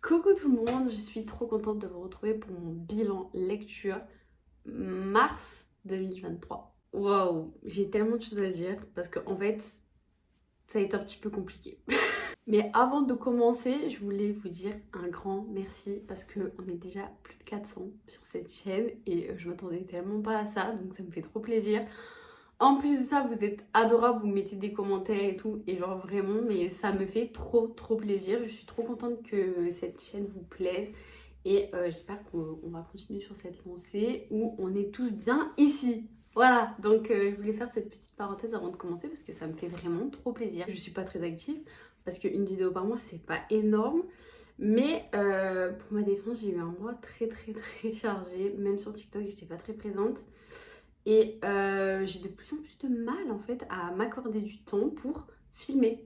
Coucou tout le monde, je suis trop contente de vous retrouver pour mon bilan lecture mars 2023. Waouh, j'ai tellement de choses à dire parce que en fait, ça a été un petit peu compliqué. Mais avant de commencer, je voulais vous dire un grand merci parce qu'on est déjà plus de 400 sur cette chaîne et je m'attendais tellement pas à ça, donc ça me fait trop plaisir. En plus de ça, vous êtes adorables, vous mettez des commentaires et tout, et genre vraiment, mais ça me fait trop plaisir. Je suis trop contente que cette chaîne vous plaise et j'espère qu'on va continuer sur cette lancée où on est tous bien ici. Voilà, donc je voulais faire cette petite parenthèse avant de commencer parce que ça me fait vraiment trop plaisir. Je suis pas très active parce qu'une vidéo par mois c'est pas énorme, mais pour ma défense, j'ai eu un mois très chargé, même sur TikTok, j'étais pas très présente. Et j'ai de plus en plus de mal en fait à m'accorder du temps pour filmer.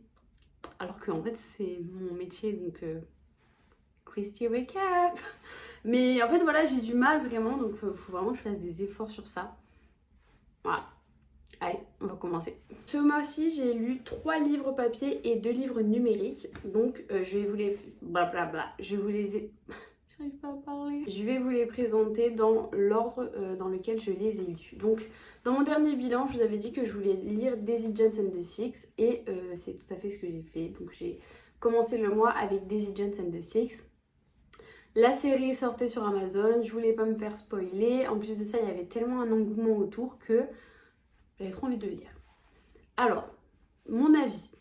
Alors qu'en fait c'est mon métier donc Christy wake up. Mais en fait voilà j'ai du mal vraiment donc faut vraiment que je fasse des efforts sur ça. Voilà. Allez, on va commencer. Ce mois-ci, j'ai lu 3 livres papier et 2 livres numériques. Donc je vais vous les... Blablabla. Je vais vous les... J'arrive pas à parler. Je vais vous les présenter dans l'ordre dans lequel je les ai lus. Donc, dans mon dernier bilan, je vous avais dit que je voulais lire Daisy Jones and the Six et c'est tout à fait ce que j'ai fait. Donc, j'ai commencé le mois avec Daisy Jones and the Six. La série sortait sur Amazon, je voulais pas me faire spoiler. En plus de ça, il y avait tellement un engouement autour que j'avais trop envie de le lire. Alors, mon avis.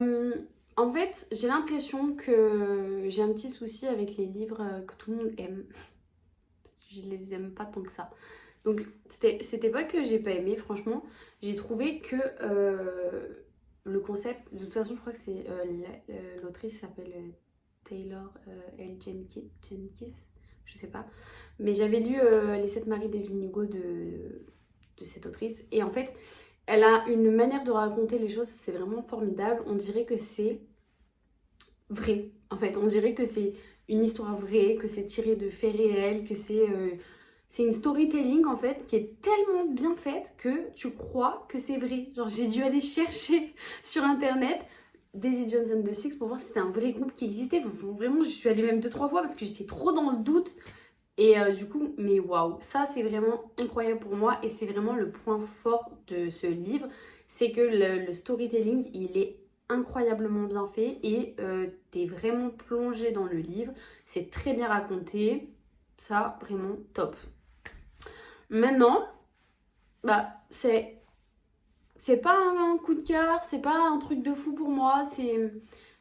En fait, j'ai l'impression que j'ai un petit souci avec les livres que tout le monde aime. Parce que je les aime pas tant que ça. Donc, c'était pas que j'ai pas aimé, franchement. J'ai trouvé que le concept, de toute façon, je crois que c'est l'autrice s'appelle Taylor L. Jenkins, je sais pas. Mais j'avais lu Les 7 maris d'Evelyn Hugo de cette autrice. Et en fait, elle a une manière de raconter les choses, c'est vraiment formidable. On dirait que c'est vrai. En fait, on dirait que c'est une histoire vraie, que c'est tiré de faits réels, que c'est une storytelling en fait qui est tellement bien faite que tu crois que c'est vrai. Genre j'ai dû aller chercher sur internet Daisy Jones and the Six pour voir si c'était un vrai groupe qui existait. Vraiment, je suis allée même 2-3 fois parce que j'étais trop dans le doute. Et du coup, mais waouh, ça c'est vraiment incroyable pour moi et c'est vraiment le point fort de ce livre, c'est que le storytelling, il est incroyablement bien fait et t'es vraiment plongé dans le livre, c'est très bien raconté, ça vraiment top. Maintenant, bah c'est pas un coup de cœur, c'est pas un truc de fou pour moi,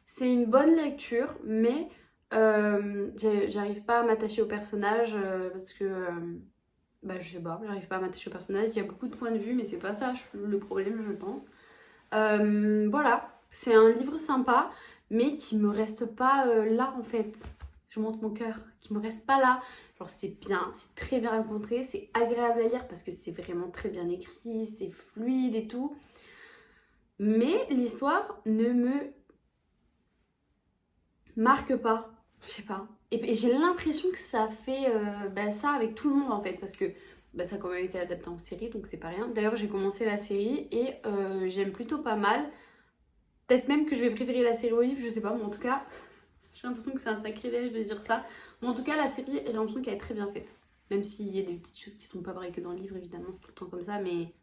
c'est une bonne lecture, mais j'arrive pas à m'attacher au personnage parce que bah je sais pas, j'arrive pas à m'attacher au personnage. Il y a beaucoup de points de vue, mais c'est pas ça le problème, je pense. Voilà, c'est un livre sympa, mais qui me reste pas là en fait. Je montre mon cœur, qui me reste pas là. Genre c'est bien, c'est très bien raconté, c'est agréable à lire parce que c'est vraiment très bien écrit, c'est fluide et tout. Mais l'histoire ne me marque pas, je sais pas. Et j'ai l'impression que ça fait ça avec tout le monde en fait, parce que ça a quand même été adapté en série, donc c'est pas rien. D'ailleurs, j'ai commencé la série et j'aime plutôt pas mal. Peut-être même que je vais préférer la série au livre, je sais pas, mais en tout cas, j'ai l'impression que c'est un sacrilège de dire ça. Mais en tout cas, la série, j'ai l'impression qu'elle est très bien faite. Même s'il y a des petites choses qui sont pas vraies que dans le livre, évidemment, c'est tout le temps comme ça, mais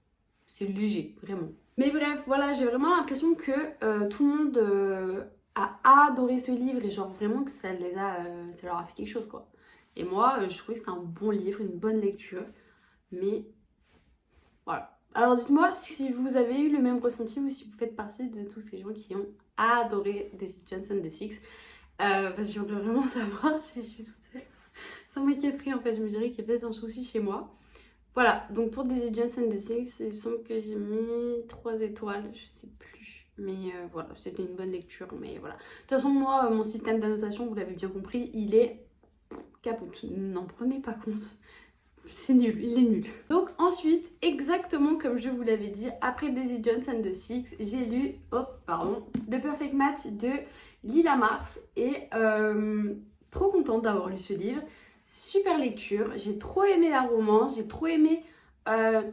c'est léger, vraiment. Mais bref, voilà, j'ai vraiment l'impression que tout le monde a adoré ce livre et genre vraiment que ça leur a fait quelque chose quoi. Et moi, je trouvais que c'était un bon livre, une bonne lecture, mais voilà. Alors dites-moi si vous avez eu le même ressenti ou si vous faites partie de tous ces gens qui ont adoré Daisy Jones and the Six. Parce que j'aimerais vraiment savoir si je suis toute seule. Ça m'inquiéterait en fait, je me dirais qu'il y a peut-être un souci chez moi. Voilà, donc pour Daisy Jones and the Six, il me semble que j'ai mis 3 étoiles, je sais plus. Mais voilà, c'était une bonne lecture, mais voilà. De toute façon, moi, mon système d'annotation, vous l'avez bien compris, il est capote. N'en prenez pas compte. C'est nul, il est nul. Donc ensuite, exactement comme je vous l'avais dit, après Daisy Jones and the Six, j'ai lu, The Perfect Match de Lila Mars. Et trop contente d'avoir lu ce livre. Super lecture, j'ai trop aimé la romance, j'ai trop aimé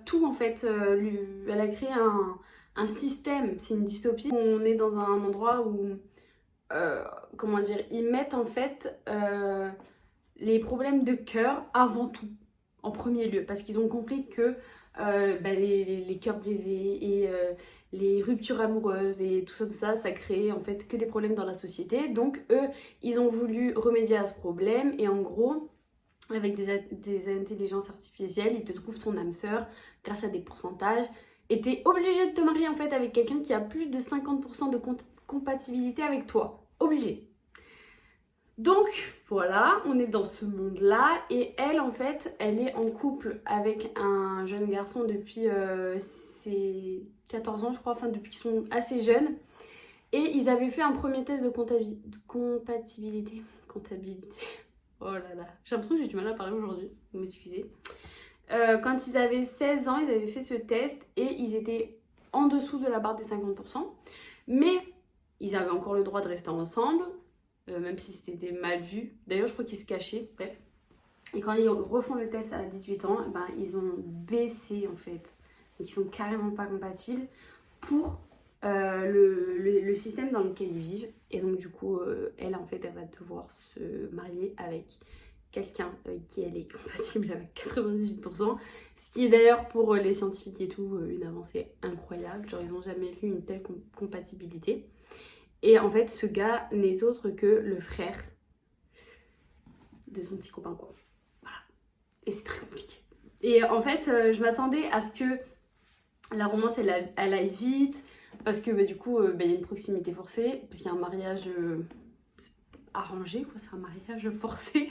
tout en fait. Elle a créé un système, c'est une dystopie. On est dans un endroit où comment dire, ils mettent en fait les problèmes de cœur avant tout, en premier lieu, parce qu'ils ont compris que les cœurs brisés et les ruptures amoureuses et tout ça, ça crée en fait que des problèmes dans la société. Donc eux, ils ont voulu remédier à ce problème et en gros, avec des intelligences artificielles, ils te trouvent ton âme sœur grâce à des pourcentages. Et t'es obligé de te marier en fait avec quelqu'un qui a plus de 50% de compatibilité avec toi. Obligé. Donc voilà, on est dans ce monde-là et elle en fait, elle est en couple avec un jeune garçon depuis ses 14 ans je crois, enfin depuis qu'ils sont assez jeunes. Et ils avaient fait un premier test de compatibilité. Comptabilité. Oh là là, j'ai l'impression que j'ai du mal à parler aujourd'hui, vous m'excusez. Quand ils avaient 16 ans, ils avaient fait ce test et ils étaient en dessous de la barre des 50%. Mais ils avaient encore le droit de rester ensemble, même si c'était mal vu. D'ailleurs, je crois qu'ils se cachaient, bref. Et quand ils refont le test à 18 ans, ben, ils ont baissé en fait. Donc ils sont carrément pas compatibles pour le système dans lequel ils vivent. Et donc du coup, elle en fait, elle va devoir se marier avec quelqu'un avec qui elle est compatible avec 98%. Ce qui est d'ailleurs pour les scientifiques et tout une avancée incroyable. Genre ils n'ont jamais vu une telle compatibilité. Et en fait, ce gars n'est autre que le frère de son petit copain quoi. Voilà. Et c'est très compliqué. Et en fait, je m'attendais à ce que la romance elle aille vite. Parce que du coup, il y a une proximité forcée, parce qu'il y a un mariage arrangé, quoi, c'est un mariage forcé.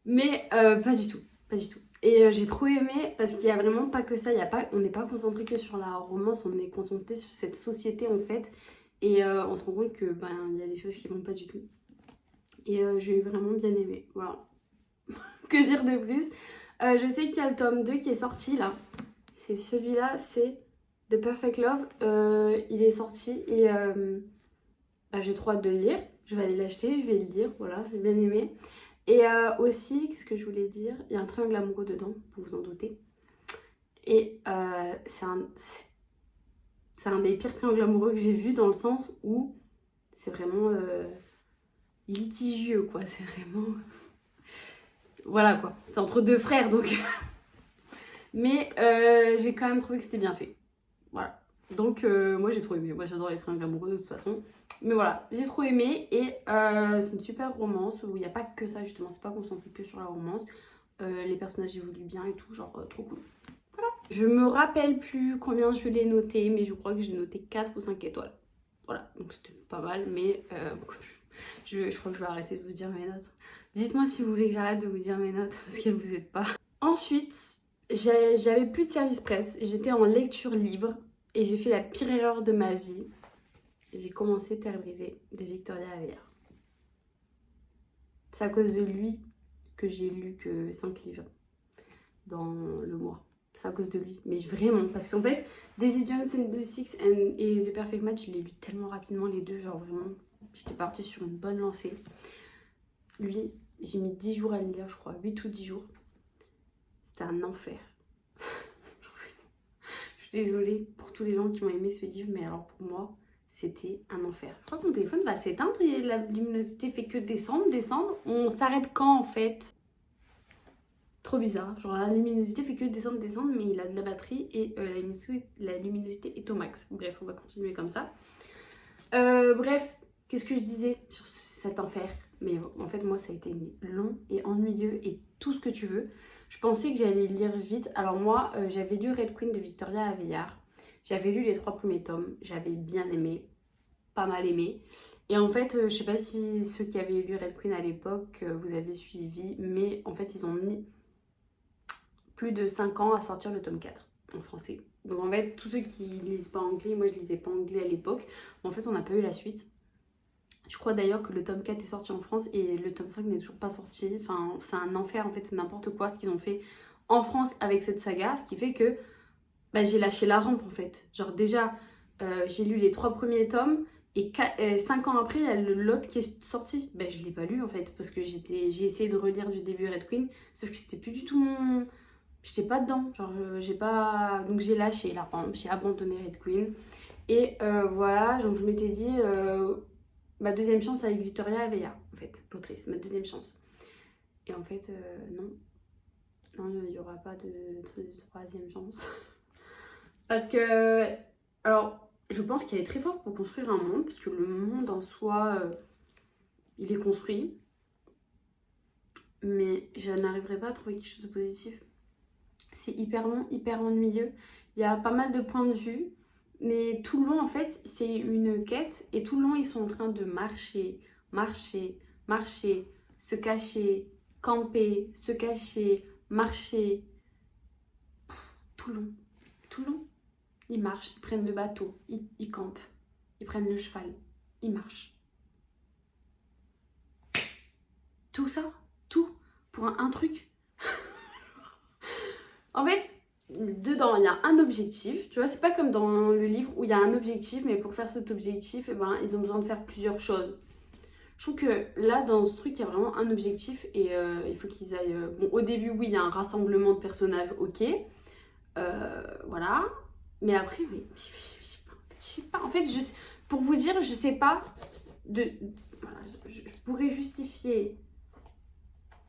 Mais pas du tout, pas du tout. Et j'ai trop aimé parce qu'il n'y a vraiment pas que ça, on n'est pas concentré que sur la romance, on est concentré sur cette société en fait. Et on se rend compte que il y a des choses qui vont pas du tout. Et j'ai vraiment bien aimé, voilà. Que dire de plus? Je sais qu'il y a le tome 2 qui est sorti là. C'est celui-là, c'est The Perfect Love, il est sorti et j'ai trop hâte de le lire. Je vais aller l'acheter, je vais le lire, voilà, j'ai bien aimé. Et aussi, qu'est-ce que je voulais dire? Il y a un triangle amoureux dedans, vous vous en doutez. Et c'est un des pires triangles amoureux que j'ai vu dans le sens où c'est vraiment litigieux, quoi. C'est vraiment... Voilà, quoi. C'est entre deux frères, donc... Mais j'ai quand même trouvé que c'était bien fait. Voilà. Donc moi j'ai trop aimé. Moi j'adore les triangles amoureux de toute façon. Mais voilà, j'ai trop aimé et c'est une super romance où il n'y a pas que ça justement. C'est pas concentré que sur la romance. Les personnages évoluent bien et tout, genre trop cool. Voilà. Je me rappelle plus combien je l'ai noté, mais je crois que j'ai noté 4 ou 5 étoiles. Voilà, donc c'était pas mal, mais je crois que je vais arrêter de vous dire mes notes. Dites-moi si vous voulez que j'arrête de vous dire mes notes parce qu'elles vous aident pas. Ensuite, j'avais plus de service presse, j'étais en lecture libre et j'ai fait la pire erreur de ma vie. J'ai commencé Terre brisée de Victoria Aveyard. C'est à cause de lui que j'ai lu que 5 livres dans le mois. C'est à cause de lui, mais vraiment, parce qu'en fait, Daisy Jones and the Six et The Perfect Match, je l'ai lu tellement rapidement les deux, genre vraiment, j'étais partie sur une bonne lancée. Lui, j'ai mis 10 jours à le lire, je crois, 8 ou 10 jours. C'était un enfer. Je suis désolée pour tous les gens qui ont aimé ce livre, mais alors pour moi, c'était un enfer. Je crois que mon téléphone va s'éteindre et la luminosité fait que descendre. On s'arrête quand en fait? Trop bizarre. Genre la luminosité fait que descendre, mais il a de la batterie et la luminosité est au max. Bref, on va continuer comme ça. Bref, qu'est-ce que je disais sur cet enfer? Mais en fait, moi, ça a été long et ennuyeux et tout ce que tu veux. Je pensais que j'allais lire vite. Alors moi, j'avais lu Red Queen de Victoria Aveyard. J'avais lu les 3 premiers tomes. J'avais bien aimé, pas mal aimé. Et en fait, je sais pas si ceux qui avaient lu Red Queen à l'époque, vous avez suivi. Mais en fait, ils ont mis plus de 5 ans à sortir le tome 4 en français. Donc en fait, tous ceux qui lisent pas anglais, moi je lisais pas anglais à l'époque. En fait, on n'a pas eu la suite. Je crois d'ailleurs que le tome 4 est sorti en France et le tome 5 n'est toujours pas sorti. Enfin, c'est un enfer en fait, c'est n'importe quoi ce qu'ils ont fait en France avec cette saga. Ce qui fait que j'ai lâché la rampe en fait. Genre déjà, j'ai lu les 3 premiers tomes et 5 ans après, il y a l'autre qui est sorti. Je l'ai pas lu en fait parce que j'ai essayé de relire du début Red Queen. Sauf que c'était plus du tout mon... J'étais pas dedans. Genre, j'ai pas... Donc j'ai lâché la rampe, j'ai abandonné Red Queen. Et voilà, donc je m'étais dit... ma deuxième chance avec Victoria Aveyard, en fait, l'autrice, ma deuxième chance. Et en fait, non. Non, il n'y aura pas de troisième chance. Parce que, alors, je pense qu'il est très fort pour construire un monde, parce que le monde en soi, il est construit. Mais je n'arriverai pas à trouver quelque chose de positif. C'est hyper long, hyper ennuyeux. Il y a pas mal de points de vue. Mais tout le long, en fait, c'est une quête. Et tout le long, ils sont en train de marcher, marcher, marcher, se cacher, camper, se cacher, marcher. Tout le long. Tout le long. Ils marchent, ils prennent le bateau, ils campent, ils prennent le cheval, ils marchent. Tout ça, tout, pour un truc. En fait, dedans, il y a un objectif. Tu vois, c'est pas comme dans le livre où il y a un objectif, mais pour faire cet objectif, eh ben, ils ont besoin de faire plusieurs choses. Je trouve que là, dans ce truc, il y a vraiment un objectif et il faut qu'ils aillent... Bon, au début, oui, il y a un rassemblement de personnages, ok. Voilà. Mais après, oui, je sais pas. En fait, pour vous dire, je sais pas voilà, je pourrais justifier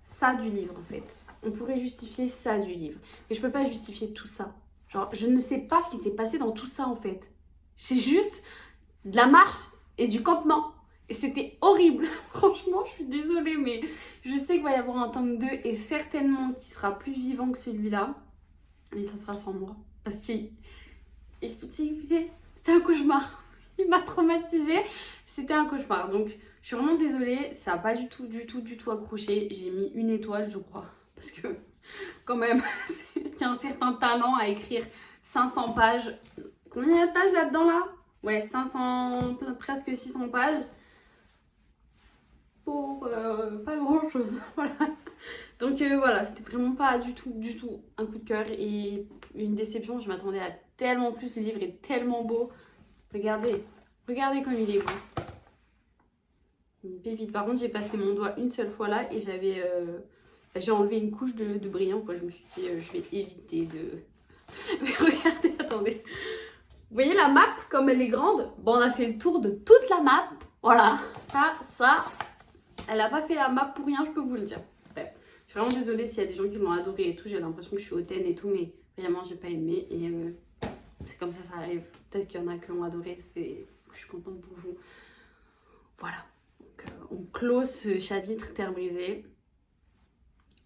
ça du livre, en fait. On pourrait justifier ça du livre. Mais je peux pas justifier tout ça. Genre, je ne sais pas ce qui s'est passé dans tout ça, en fait. C'est juste de la marche et du campement. Et c'était horrible. Franchement, je suis désolée, mais je sais qu'il va y avoir un tome 2 et certainement qu'il sera plus vivant que celui-là. Mais ça sera sans moi. Parce que c'est un cauchemar. Il m'a traumatisée. C'était un cauchemar. Donc, je suis vraiment désolée. Ça n'a pas du tout accroché. J'ai mis une étoile, je crois. Parce que, quand même, il y a un certain talent à écrire 500 pages. Combien il y a de pages là-dedans, là? Ouais, 500, presque 600 pages. Pour pas grand-chose. Voilà. Donc, voilà, c'était vraiment pas du tout un coup de cœur et une déception. Je m'attendais à tellement plus. Le livre est tellement beau. Regardez comme il est beau. Une pépite. Par contre, j'ai passé mon doigt une seule fois là et j'ai enlevé une couche de brillant, quoi. Je me suis dit, je vais éviter de... Mais regardez, attendez. Vous voyez la map, comme elle est grande? Bon, on a fait le tour de toute la map. Voilà, ça, elle a pas fait la map pour rien, je peux vous le dire. Bref, je suis vraiment désolée s'il y a des gens qui l'ont adoré et tout. J'ai l'impression que je suis hautaine et tout, mais vraiment, j'ai pas aimé. Et c'est comme ça arrive. Peut-être qu'il y en a qui l'ont adoré. Je suis contente pour vous. Voilà. Donc, on clôt ce chapitre Terre brisée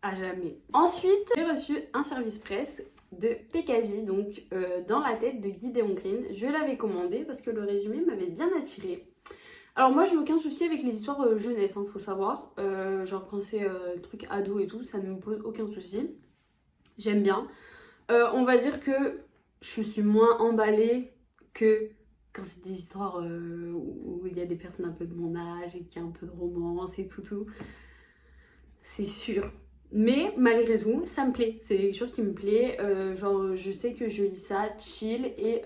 à jamais. Ensuite, j'ai reçu un service presse de PKJ, donc Dans la tête de Gideon Green. Je l'avais commandé parce que le résumé m'avait bien attiré. Alors moi j'ai aucun souci avec les histoires jeunesse, faut savoir. Genre quand c'est truc ado et tout, ça ne me pose aucun souci. J'aime bien. On va dire que je suis moins emballée que quand c'est des histoires où il y a des personnes un peu de mon âge et qu'il y a un peu de romance et tout. C'est sûr. Mais malgré tout, ça me plaît. C'est des lectures qui me plaît. Genre, je sais que je lis ça chill et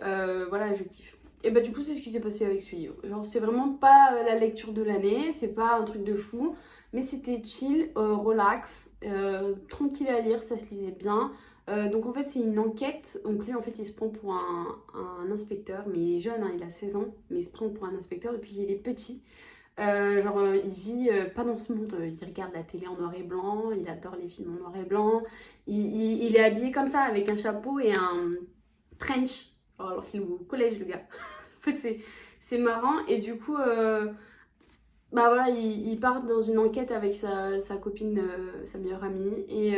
voilà, je kiffe. Et bah, du coup, c'est ce qui s'est passé avec ce livre. Genre, c'est vraiment pas la lecture de l'année, c'est pas un truc de fou, mais c'était chill, relax, tranquille à lire, ça se lisait bien. Donc, en fait, c'est une enquête. Donc, lui, en fait, il se prend pour un inspecteur, mais il est jeune, hein, il a 16 ans, mais il se prend pour un inspecteur depuis qu'il est petit. Il vit pas dans ce monde, il regarde la télé en noir et blanc, il adore les films en noir et blanc, il est habillé comme ça avec un chapeau et un trench, alors qu'il est au collège le gars. En fait c'est marrant et du coup bah voilà, il part dans une enquête avec sa copine, sa meilleure amie et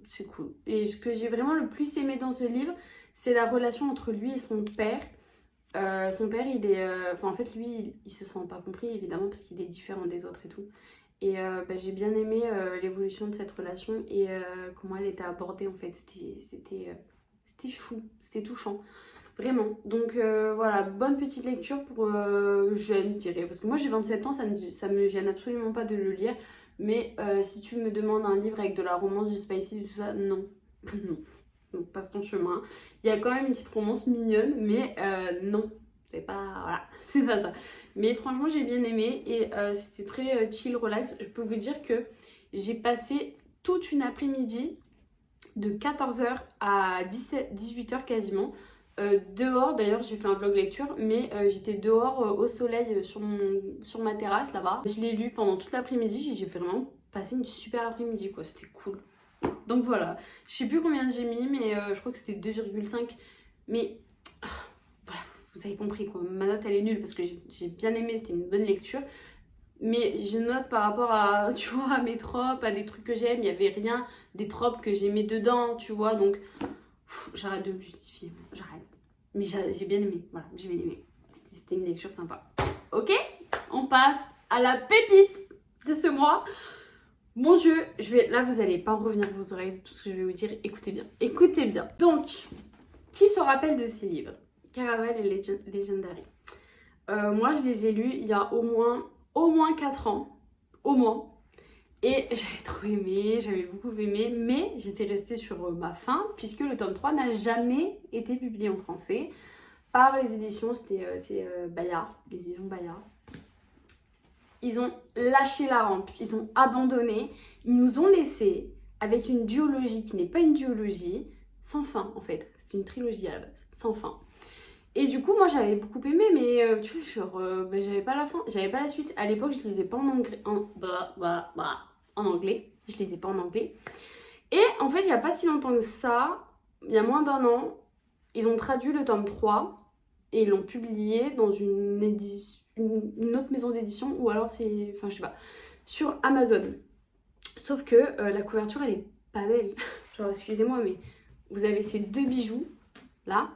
c'est cool. Et ce que j'ai vraiment le plus aimé dans ce livre, c'est la relation entre lui et son père. Son père, il est... en fait, lui, il se sent pas compris, évidemment, parce qu'il est différent des autres et tout. Et bah, j'ai bien aimé l'évolution de cette relation et comment elle était abordée, en fait. C'était chou, c'était touchant. Vraiment. Donc voilà, bonne petite lecture pour jeune, je dirais. Parce que moi, j'ai 27 ans, ça me gêne absolument pas de le lire. Mais si tu me demandes un livre avec de la romance, du spicy, tout ça, non. Non. Donc passe ton chemin. Il y a quand même une petite romance mignonne, mais non, c'est pas... Voilà, c'est pas ça. Mais franchement, j'ai bien aimé et c'était très chill, relax. Je peux vous dire que j'ai passé toute une après-midi de 14h à 18h quasiment dehors. D'ailleurs j'ai fait un vlog lecture, mais j'étais dehors au soleil sur ma terrasse là-bas. Je l'ai lu pendant toute l'après-midi, j'ai vraiment passé une super après-midi quoi, c'était cool. Donc voilà, je sais plus combien j'ai mis, mais je crois que c'était 2,5. Mais voilà, vous avez compris quoi, ma note elle est nulle parce que j'ai bien aimé, c'était une bonne lecture. Mais je note par rapport à, tu vois, à mes tropes, à des trucs que j'aime, il n'y avait rien des tropes que j'aimais dedans, tu vois, donc j'arrête de me justifier, j'arrête. Mais j'ai bien aimé, voilà, j'ai bien aimé. C'était une lecture sympa. Ok, on passe à la pépite de ce mois. Mon Dieu, là vous allez pas en revenir vos oreilles de tout ce que je vais vous dire, écoutez bien, écoutez bien. Donc, qui se rappelle de ces livres? Caraval et Legendary. Moi je les ai lus il y a au moins 4 ans, au moins. Et j'avais trop aimé, j'avais beaucoup aimé, mais j'étais restée sur ma faim puisque le tome 3 n'a jamais été publié en français par les éditions, c'est Bayard, les éditions Bayard. Ils ont lâché la rampe, ils ont abandonné, ils nous ont laissé avec une duologie qui n'est pas une duologie, sans fin en fait, c'est une trilogie à la base, sans fin. Et du coup, moi j'avais beaucoup aimé, mais tu vois, genre, j'avais pas la fin, j'avais pas la suite. À l'époque, je lisais pas en anglais, en anglais, je lisais pas en anglais. Et en fait, il y a pas si longtemps que ça, il y a moins d'1 an, ils ont traduit le tome 3 et ils l'ont publié dans une autre maison d'édition, ou alors c'est, enfin je sais pas, sur Amazon. Sauf que la couverture, elle est pas belle. Genre, excusez-moi, mais vous avez ces 2 bijoux là.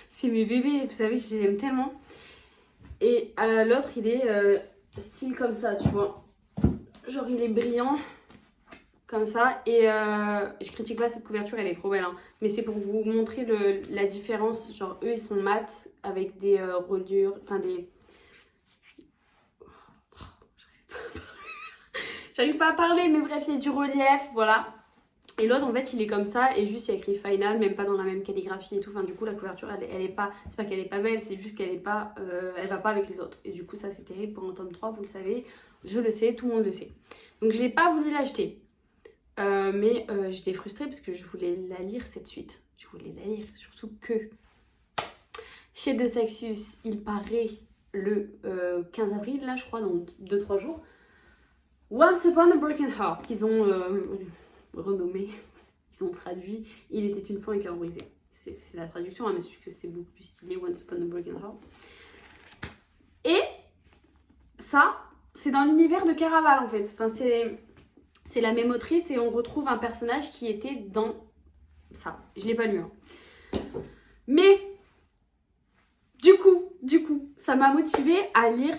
C'est mes bébés, vous savez que je les aime tellement. Et l'autre, il est style comme ça, tu vois. Genre, il est brillant, comme ça. Et je critique pas cette couverture, elle est trop belle. Hein. Mais c'est pour vous montrer la différence. Genre, eux, ils sont mat avec des reliures, enfin des... J'arrive pas à parler, mais bref, il y a du relief, voilà. Et l'autre en fait il est comme ça et juste il y a écrit final, même pas dans la même calligraphie et tout. Enfin du coup la couverture elle est pas, c'est pas qu'elle est pas belle, c'est juste qu'elle est pas, elle va pas avec les autres. Et du coup ça c'est terrible pour un tome 3, vous le savez, je le sais, tout le monde le sait. Donc j'ai pas voulu l'acheter. Mais j'étais frustrée parce que je voulais la lire cette suite. Je voulais la lire, surtout que chez De Saxius il paraît le 15 avril là je crois, dans 2-3 jours. Once Upon a Broken Heart qu'ils ont renommé, ils ont traduit Il était une fois un cœur brisé. C'est la traduction, hein, mais c'est que c'est beaucoup plus stylé, Once Upon a Broken Heart. Et ça, c'est dans l'univers de Caraval en fait. Enfin, c'est la même autrice et on retrouve un personnage qui était dans ça. Je l'ai pas lu. Hein. Mais du coup, ça m'a motivée à lire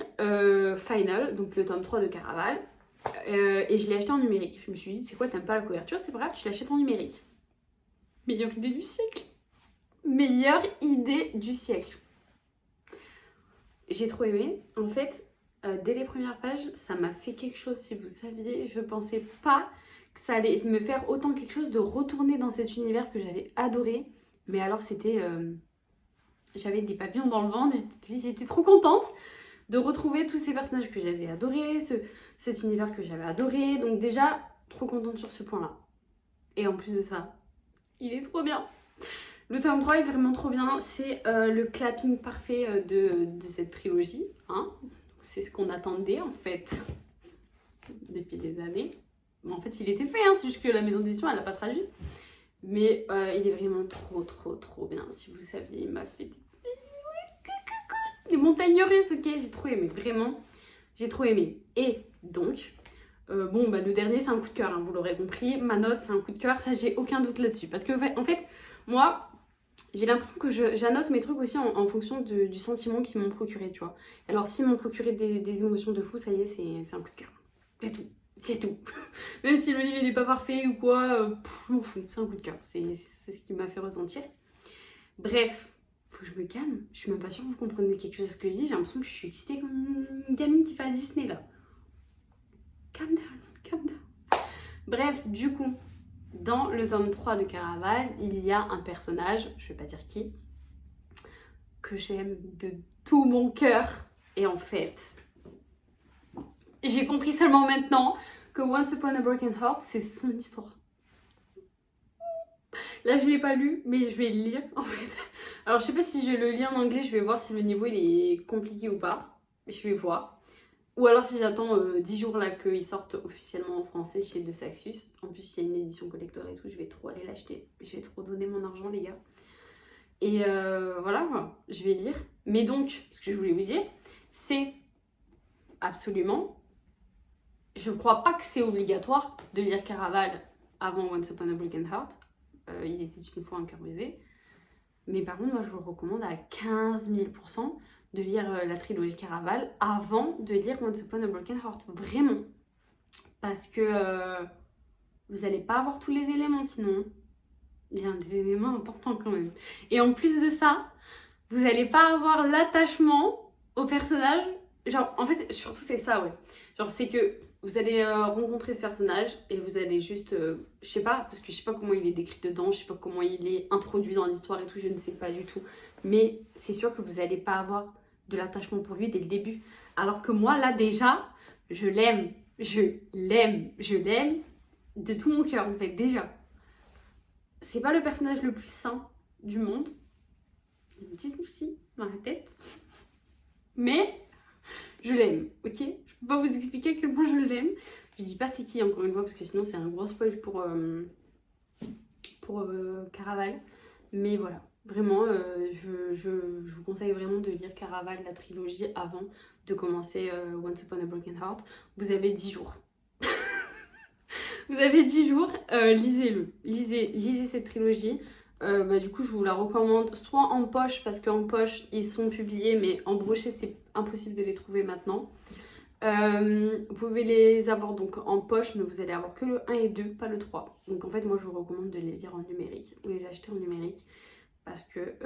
Final, donc le tome 3 de Caraval. Et je l'ai acheté en numérique. Je me suis dit, c'est quoi, t'aimes pas la couverture? C'est pas grave, tu l'achètes en numérique. Meilleure idée du siècle. Meilleure idée du siècle. J'ai trop aimé. En fait, dès les premières pages, ça m'a fait quelque chose, si vous saviez. Je pensais pas que ça allait me faire autant quelque chose de retourner dans cet univers que j'avais adoré. Mais alors, c'était... j'avais des papillons dans le ventre, j'étais trop contente de retrouver tous ces personnages que j'avais adorés, cet univers que j'avais adoré. Donc déjà, trop contente sur ce point-là. Et en plus de ça, il est trop bien. Le tome 3 est vraiment trop bien. C'est le clapping parfait de cette trilogie. Hein. C'est ce qu'on attendait en fait depuis des années. Mais en fait, il était fait. Hein. C'est juste que la maison d'édition, elle n'a pas traduit. Mais il est vraiment trop bien. Si vous saviez, il m'a fait les montagnes russes, ok, j'ai trop aimé, vraiment, j'ai trop aimé. Et donc, le dernier c'est un coup de cœur, hein, vous l'aurez compris, ma note c'est un coup de cœur, ça j'ai aucun doute là-dessus. Parce que en fait, moi, j'ai l'impression que j'annote mes trucs aussi en fonction du sentiment qu'ils m'ont procuré, tu vois. Alors s'ils m'ont procuré des émotions de fou, ça y est, c'est un coup de cœur. C'est tout, c'est tout. Même si le livre n'est pas parfait ou quoi, je m'en fous, c'est un coup de cœur, c'est ce qui m'a fait ressentir. Bref. Faut que je me calme. Je suis même pas sûre que vous comprenez quelque chose à ce que je dis. J'ai l'impression que je suis excitée comme une gamine qui fait à Disney là. Calm down, calm down. Bref, du coup, dans le tome 3 de Caraval, il y a un personnage, je vais pas dire qui, que j'aime de tout mon cœur. Et en fait, j'ai compris seulement maintenant que Once Upon a Broken Heart, c'est son histoire. Là je l'ai pas lu mais je vais le lire en fait. Alors je sais pas si je le lis en anglais, je vais voir si le niveau il est compliqué ou pas. Je vais voir. Ou alors si j'attends 10 jours là qu'il sorte officiellement en français chez De Saxus. En plus il y a une édition collector et tout, je vais trop aller l'acheter. Je vais trop donner mon argent les gars. Et voilà, je vais lire. Mais donc, ce que je voulais vous dire, c'est absolument, je crois pas que c'est obligatoire de lire Caraval avant Once Upon a Broken Heart. Il était une fois un cœur brisé. Mais par contre, moi je vous recommande à 15 000% de lire la trilogie Caraval avant de lire Once Upon a Broken Heart. Vraiment. Parce que vous n'allez pas avoir tous les éléments sinon. Il y a des éléments importants quand même. Et en plus de ça, vous n'allez pas avoir l'attachement au personnage. Genre, en fait, surtout c'est ça, ouais. Genre, c'est que vous allez rencontrer ce personnage et vous allez juste, je sais pas, parce que je sais pas comment il est décrit dedans, je sais pas comment il est introduit dans l'histoire et tout, je ne sais pas du tout. Mais c'est sûr que vous n'allez pas avoir de l'attachement pour lui dès le début. Alors que moi, là, déjà, je l'aime de tout mon cœur, en fait, déjà. C'est pas le personnage le plus sain du monde. Il y a un petit souci dans la tête. Mais je l'aime, ok? Je peux pas vous expliquer à quel point je l'aime. Je dis pas c'est qui encore une fois parce que sinon c'est un gros spoil pour Caraval. Mais voilà, vraiment, je vous conseille vraiment de lire Caraval, la trilogie, avant de commencer Once Upon a Broken Heart. Vous avez 10 jours. Vous avez 10 jours, lisez-le. Lisez cette trilogie. Du coup, je vous la recommande soit en poche, parce qu'en poche, ils sont publiés, mais en brochet, c'est impossible de les trouver maintenant. Vous pouvez les avoir donc en poche, mais vous allez avoir que le 1 et 2, pas le 3. Donc en fait, moi, je vous recommande de les lire en numérique, ou les acheter en numérique, parce que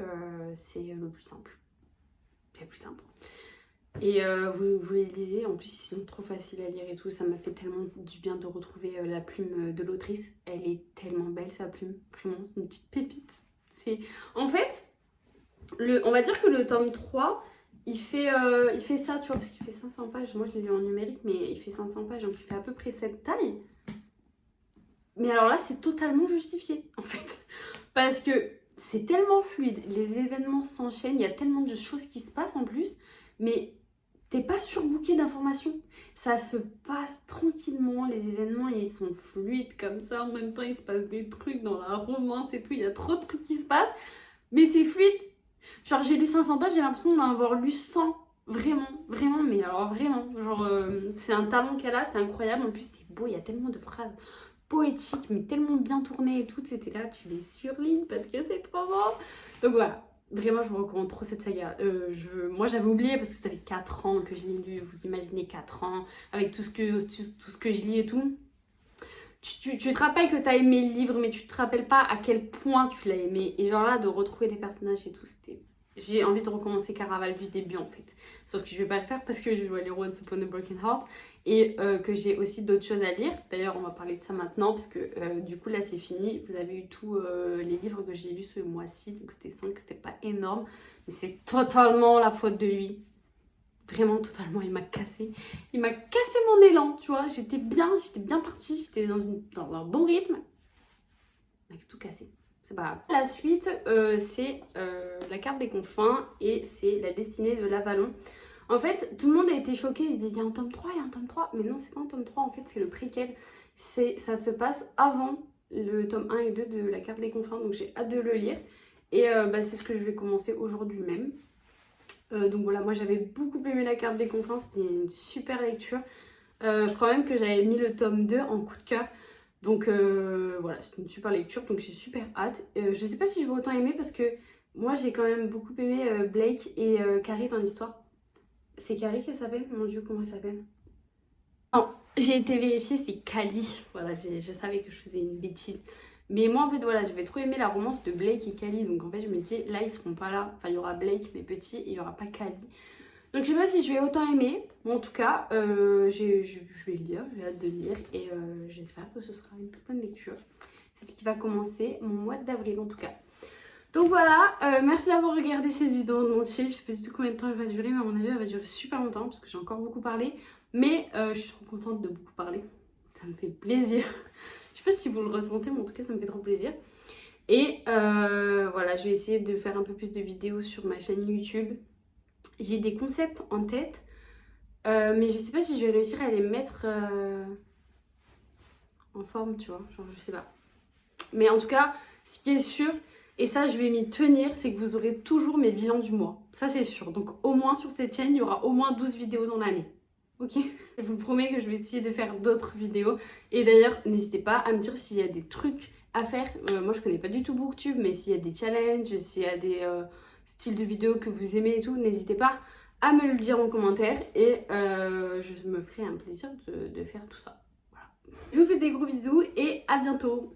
c'est le plus simple. C'est le plus simple. Et vous les lisez, en plus ils sont trop faciles à lire et tout, ça m'a fait tellement du bien de retrouver la plume de l'autrice. Elle est tellement belle sa plume, vraiment c'est une petite pépite. En fait, on va dire que le tome 3, il fait ça, tu vois, parce qu'il fait 500 pages. Moi je l'ai lu en numérique, mais il fait 500 pages, donc il fait à peu près cette taille. Mais alors là, c'est totalement justifié, en fait. Parce que c'est tellement fluide, les événements s'enchaînent, il y a tellement de choses qui se passent en plus, mais t'es pas surbooké d'informations. Ça se passe tranquillement, les événements ils sont fluides comme ça, en même temps il se passe des trucs dans la romance et tout, il y a trop de trucs qui se passent, mais c'est fluide. Genre j'ai lu 500 pages, j'ai l'impression d'en avoir lu 100. Vraiment, mais alors vraiment, genre c'est un talent qu'elle a, c'est incroyable, en plus c'est beau, il y a tellement de phrases poétiques, mais tellement bien tournées et tout, c'était là, tu les surlignes parce que c'est trop beau. Donc voilà. Vraiment, je vous recommande trop cette saga. Moi, j'avais oublié parce que ça fait 4 ans que je l'ai lu. Vous imaginez 4 ans avec tout ce que je lis et tout. Tu te rappelles que tu as aimé le livre, mais tu te rappelles pas à quel point tu l'as aimé. Et genre là, de retrouver les personnages et tout, c'était... J'ai envie de recommencer Caraval du début en fait. Sauf que je vais pas le faire parce que je dois lire Once Upon a Broken Heart. Et que j'ai aussi d'autres choses à lire. D'ailleurs, on va parler de ça maintenant parce que du coup là c'est fini. Vous avez eu tous les livres que j'ai lus ce mois-ci. Donc c'était 5, c'était pas énorme. Mais c'est totalement la faute de lui. Vraiment totalement, il m'a cassé. Il m'a cassé mon élan, tu vois. J'étais bien partie. J'étais dans un bon rythme. Il m'a tout cassé. C'est pas grave. La suite, c'est la carte des confins et c'est la destinée de l'Avalon. En fait, tout le monde a été choqué, ils disaient il y a un tome 3, il y a un tome 3. Mais non, c'est pas un tome 3, en fait, c'est le préquel. Ça se passe avant le tome 1 et 2 de la carte des confins, donc j'ai hâte de le lire. Et c'est ce que je vais commencer aujourd'hui même. Donc voilà, moi j'avais beaucoup aimé la carte des confins, c'était une super lecture. Je crois même que j'avais mis le tome 2 en coup de cœur. Donc voilà, c'est une super lecture, donc j'ai super hâte. Je sais pas si je vais autant aimer parce que moi j'ai quand même beaucoup aimé Blake et Carrie dans l'histoire. C'est Carrie qu'elle s'appelle? Mon dieu, comment elle s'appelle? Non, j'ai été vérifiée, c'est Callie. Voilà, je savais que je faisais une bêtise. Mais moi en fait voilà, j'avais trop aimé la romance de Blake et Callie. Donc en fait je me dis là ils seront pas là. Enfin il y aura Blake mais petit et il y aura pas Callie. Donc je sais pas si je vais autant aimer, mais en tout cas je vais lire, j'ai hâte de lire et j'espère que ce sera une très bonne lecture. C'est ce qui va commencer mon mois d'avril en tout cas. Donc voilà, merci d'avoir regardé cette vidéo en entier. Je sais pas du tout combien de temps elle va durer, mais à mon avis elle va durer super longtemps parce que j'ai encore beaucoup parlé. Mais je suis trop contente de beaucoup parler, ça me fait plaisir. Je sais pas si vous le ressentez, mais en tout cas ça me fait trop plaisir. Et voilà, je vais essayer de faire un peu plus de vidéos sur ma chaîne YouTube. J'ai des concepts en tête, mais je sais pas si je vais réussir à les mettre en forme, tu vois, genre je sais pas. Mais en tout cas, ce qui est sûr, et ça je vais m'y tenir, c'est que vous aurez toujours mes bilans du mois. Ça c'est sûr. Donc au moins sur cette chaîne, il y aura au moins 12 vidéos dans l'année. Ok? Je vous promets que je vais essayer de faire d'autres vidéos. Et d'ailleurs, n'hésitez pas à me dire s'il y a des trucs à faire. Moi je connais pas du tout Booktube, mais s'il y a des challenges, s'il y a des styles de vidéos que vous aimez et tout, n'hésitez pas à me le dire en commentaire. Et je me ferai un plaisir de faire tout ça. Voilà. Je vous fais des gros bisous et à bientôt.